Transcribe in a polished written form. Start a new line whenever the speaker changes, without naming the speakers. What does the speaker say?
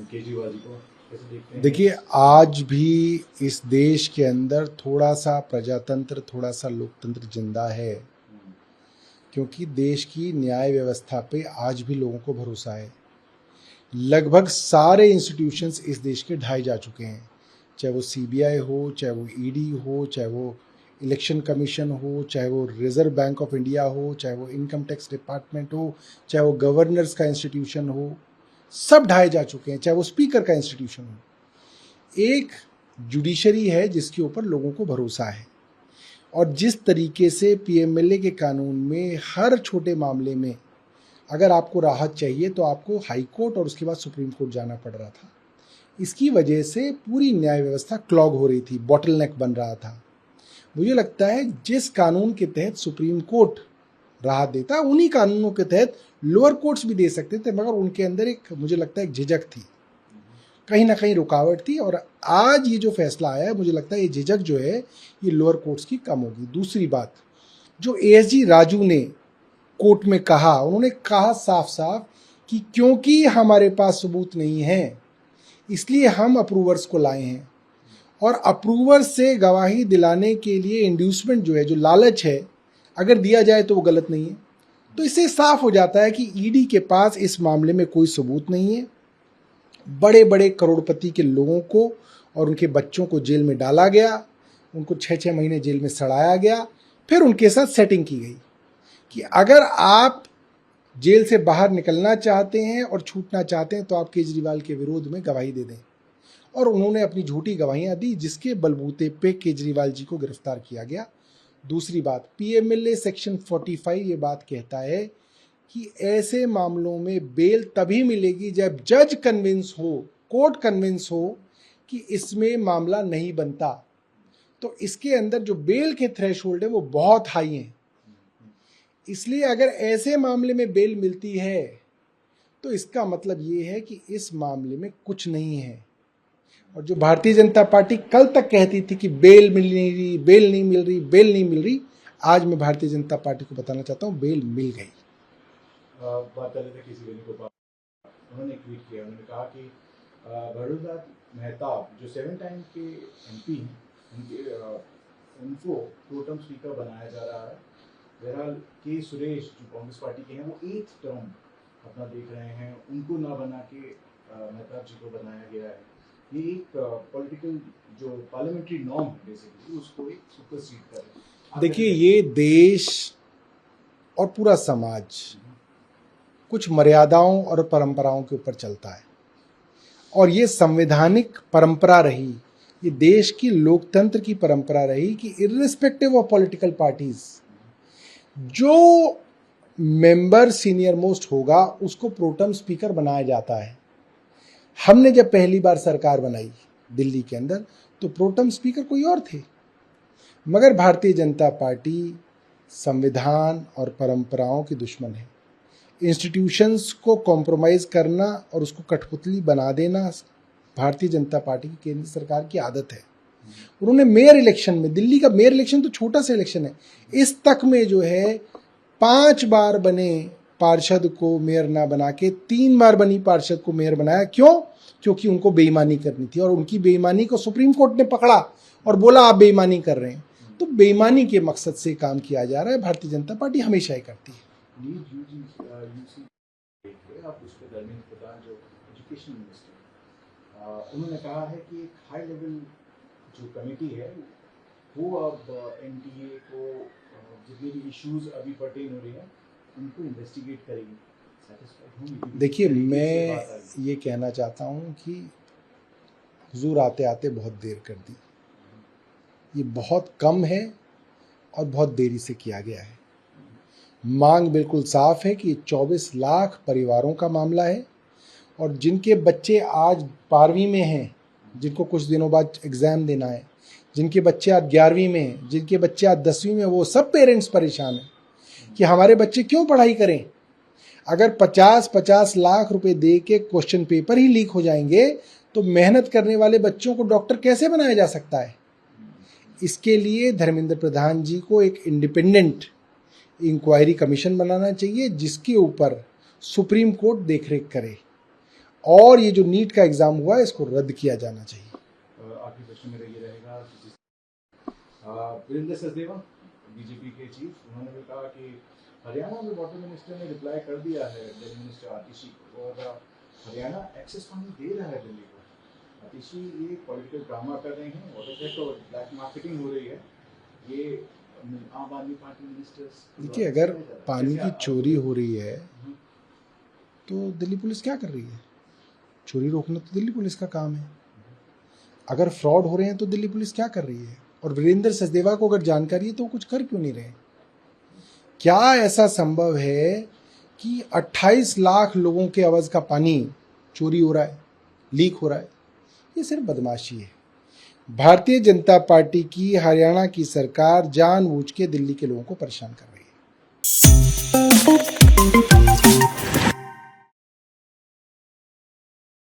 केजरीवाल जी को कैसे देखते हैं?
देखिए, आज भी इस देश के अंदर थोड़ा सा प्रजातंत्र, थोड़ा सा लोकतंत्र जिंदा है, क्योंकि देश की न्याय व्यवस्था पे आज भी लोगों को भरोसा है। लगभग सारे इंस्टीट्यूशंस इस देश के ढाए जा चुके हैं, चाहे वो सीबीआई हो, चाहे वो ईडी हो, चाहे वो इलेक्शन कमीशन हो, चाहे वो रिजर्व बैंक ऑफ इंडिया हो, चाहे वो इनकम टैक्स डिपार्टमेंट हो, चाहे वो गवर्नर्स का इंस्टीट्यूशन हो, सब ढाए जा चुके हैं, चाहे वो स्पीकर का इंस्टीट्यूशन हो। एक जुडिशरी है जिसके ऊपर लोगों को भरोसा है, और जिस तरीके से पीएमएलए के कानून में हर छोटे मामले में अगर आपको राहत चाहिए तो आपको हाई कोर्ट और उसके बाद सुप्रीम कोर्ट जाना पड़ रहा था, इसकी वजह से पूरी न्याय व्यवस्था क्लॉग हो रही थी, बॉटलनेक बन रहा था। मुझे लगता है जिस कानून के तहत सुप्रीम कोर्ट राहत देता, उन्हीं कानूनों के तहत लोअर कोर्ट्स भी दे सकते थे, मगर उनके अंदर एक, मुझे लगता है, एक झिझक थी, कहीं ना कहीं रुकावट थी। और आज ये जो फैसला आया है, मुझे लगता है ये झिझक जो है ये लोअर कोर्ट्स की कम होगी। दूसरी बात, जो एएसजी राजू ने कोर्ट में कहा, उन्होंने कहा साफ साफ कि क्योंकि हमारे पास सबूत नहीं है इसलिए हम अप्रूवर्स को लाए हैं, और अप्रूवर्स से गवाही दिलाने के लिए इंड्यूसमेंट जो है, जो लालच है, अगर दिया जाए तो वो गलत नहीं है। तो इससे साफ हो जाता है कि ईडी के पास इस मामले में कोई सबूत नहीं है। बड़े बड़े करोड़पति के लोगों को और उनके बच्चों को जेल में डाला गया, उनको 6-6 महीने जेल में सड़ाया गया, फिर उनके साथ सेटिंग की गई कि अगर आप जेल से बाहर निकलना चाहते हैं और छूटना चाहते हैं तो आप केजरीवाल के विरोध में गवाही दे दें। और उन्होंने अपनी झूठी गवाहियां दी, जिसके बलबूते पे केजरीवाल जी को गिरफ्तार किया गया। दूसरी बात, पीएमएलए सेक्शन 45 ये बात कहता है कि ऐसे मामलों में बेल तभी मिलेगी जब जज कन्विंस हो, कोर्ट कन्विंस हो कि इसमें मामला नहीं बनता। तो इसके अंदर जो बेल के थ्रेशोल्ड है वो बहुत हाई हैं। इसलिए अगर ऐसे मामले में बेल मिलती है तो इसका मतलब ये है कि इस मामले में कुछ नहीं है। और जो भारतीय जनता पार्टी कल तक कहती थी कि बेल मिल नहीं रही, बेल नहीं मिल रही, बेल नहीं मिल रही, आज मैं भारतीय जनता पार्टी को बताना चाहता हूँ, बेल मिल गई।
बात कर रहे थे किसी वेणुगोपाल, उन्होंने ट्वीट किया, उन्होंने कहा कि भरुदास मेहताब जो 7 टाइम के एमपी हैं, उनको प्रोटेम स्पीकर बनाया जा रहा है। बहरहाल के सुरेश जो कांग्रेस पार्टी के हैं वो 8th टर्म अपना देख रहे हैं, उनको ना बना के मेहताब जी को बनाया गया है। ये एक पॉलिटिकल जो पार्लियामेंट्री नॉर्म है बेसिकली, उसको एक सुपरसीड कर रहे हैं।
देखिए, ये देश और पूरा समाज कुछ मर्यादाओं और परंपराओं के ऊपर चलता है, और ये संवैधानिक परंपरा रही, ये देश की लोकतंत्र की परंपरा रही कि इर्रिस्पेक्टिव ऑफ पॉलिटिकल पार्टीज, जो मेंबर सीनियर मोस्ट होगा उसको प्रोटेम स्पीकर बनाया जाता है। हमने जब पहली बार सरकार बनाई दिल्ली के अंदर तो प्रोटेम स्पीकर कोई और थे, मगर भारतीय जनता पार्टी संविधान और परंपराओं की दुश्मन है। इंस्टीट्यूशंस को कॉम्प्रोमाइज़ करना और उसको कठपुतली बना देना भारतीय जनता पार्टी की केंद्र सरकार की आदत है। उन्होंने मेयर इलेक्शन में, दिल्ली का मेयर इलेक्शन तो छोटा सा इलेक्शन है, इस तक में जो है 5 बार बने पार्षद को मेयर ना बना के 3 बार बनी पार्षद को मेयर बनाया। क्यों? क्योंकि उनको बेईमानी करनी थी, और उनकी बेईमानी को सुप्रीम कोर्ट ने पकड़ा और बोला आप बेईमानी कर रहे हैं। तो बेईमानी के मकसद से काम किया जा रहा है, भारतीय जनता पार्टी हमेशा ही करती है।
आप उस पर धर्मेंद्र प्रधान जो एजुकेशन मिनिस्टर, उन्होंने कहा है कि एक हाई लेवल जो कमेटी है वो अब एनटीए को जितने भी इश्यूज अभी पर्टेन हो रहे हैं उनको इन्वेस्टिगेट करेगी।
देखिए, मैं ये कहना चाहता हूँ कि हुजूर आते आते बहुत देर कर दी। ये बहुत कम है और बहुत देरी से किया गया है। मांग बिल्कुल साफ है कि 24 लाख परिवारों का मामला है, और जिनके बच्चे आज 12वीं में हैं, जिनको कुछ दिनों बाद एग्ज़ाम देना है, जिनके बच्चे आज 11वीं में हैं, जिनके बच्चे आज 10वीं में, वो सब पेरेंट्स परेशान हैं कि हमारे बच्चे क्यों पढ़ाई करें। अगर 50-50 लाख रुपए दे के क्वेश्चन पेपर ही लीक हो जाएंगे तो मेहनत करने वाले बच्चों को डॉक्टर कैसे बनाया जा सकता है। इसके लिए धर्मेंद्र प्रधान जी को एक इंडिपेंडेंट इंक्वायरी कमीशन बनाना चाहिए, जिसके ऊपर सुप्रीम कोर्ट देखरेख करे और ये जो नीट का एग्ज़ाम हुआ है इसको रद्द किया जाना चाहिए।
आखिरी प्रश्न मेरा ये रहेगा, वीरेंद्र सचदेवा बीजेपी के चीफ, उन्होंने भी कहा कि हरियाणा में वाटर मिनिस्टर ने रिप्लाई कर दिया है दिल्ली मिनिस्टर आतिशी को, और हरियाणा एक्सेस पानी दे रहा है दिल्ली को। आतिशी ये पॉलिटिकल ड्रामा कर रहे हैं, वाटर सेक्टर और ब्लैक मार्केटिंग हो रही है। ये आम आदमी पार्टी मिनिस्टर्स,
देखिए, अगर पानी की चोरी हो रही है तो दिल्ली पुलिस क्या कर रही है? चोरी रोकना तो दिल्ली पुलिस का काम है। अगर फ्रॉड हो रहे हैं तो दिल्ली पुलिस क्या कर रही है? और वीरेंद्र सचदेवा को अगर जानकारी है तो वो कुछ कर क्यों नहीं रहे? क्या ऐसा संभव है कि 28 लाख लोगों के आवाज का पानी चोरी हो रहा है, लीक हो रहा है? ये सिर्फ बदमाशी है। भारतीय जनता पार्टी की हरियाणा की सरकार जानबूझ के दिल्ली के लोगों को परेशान कर रही है।